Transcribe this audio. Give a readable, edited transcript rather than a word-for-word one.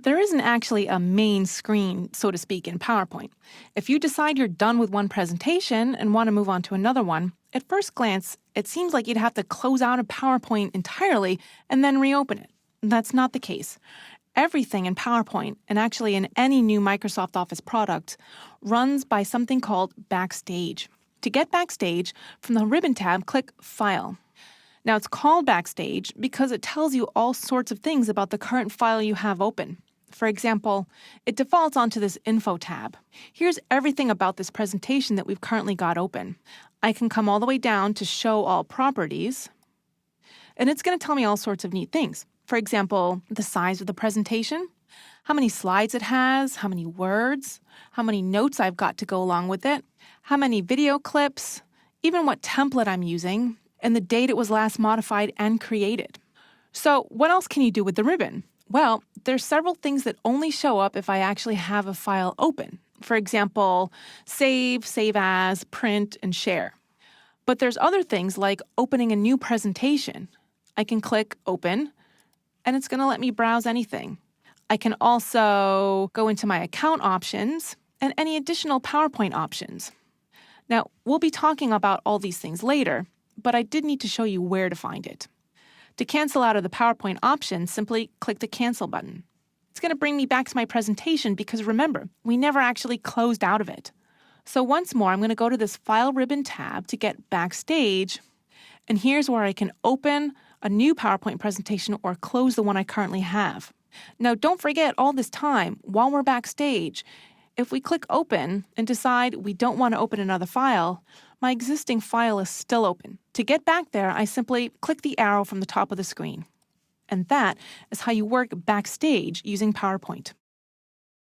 There isn't actually a main screen, so to speak, in PowerPoint. If you decide you're done with one presentation and want to move on to another one, at first glance, it seems like you'd have to close out a PowerPoint entirely and then reopen it. That's not the case. Everything in PowerPoint, and actually in any new Microsoft Office product, runs by something called Backstage. To get Backstage, from the Ribbon tab, click File. Now, it's called Backstage because it tells you all sorts of things about the current file you have open. For example, it defaults onto this Info tab. Here's everything about this presentation that we've currently got open. I can come all the way down to Show All Properties, and it's going to tell me all sorts of neat things. For example, the size of the presentation, how many slides it has, how many words, how many notes I've got to go along with it, how many video clips, even what template I'm using, and the date it was last modified and created. So what else can you do with the ribbon? Well, there's several things that only show up if I actually have a file open. For example, save, save as, print, and share. But there's other things like opening a new presentation. I can click Open, and it's going to let me browse anything. I can also go into my account options and any additional PowerPoint options. Now, we'll be talking about all these things later, but I did need to show you where to find it. To cancel out of the PowerPoint option, simply click the Cancel button. It's going to bring me back to my presentation because remember, we never actually closed out of it. So once more, I'm going to go to this File Ribbon tab to get Backstage, and here's where I can open a new PowerPoint presentation or close the one I currently have. Now, don't forget all this time, while we're Backstage, if we click Open and decide we don't want to open another file, my existing file is still open. To get back there, I simply click the arrow from the top of the screen. And that is how you work Backstage using PowerPoint.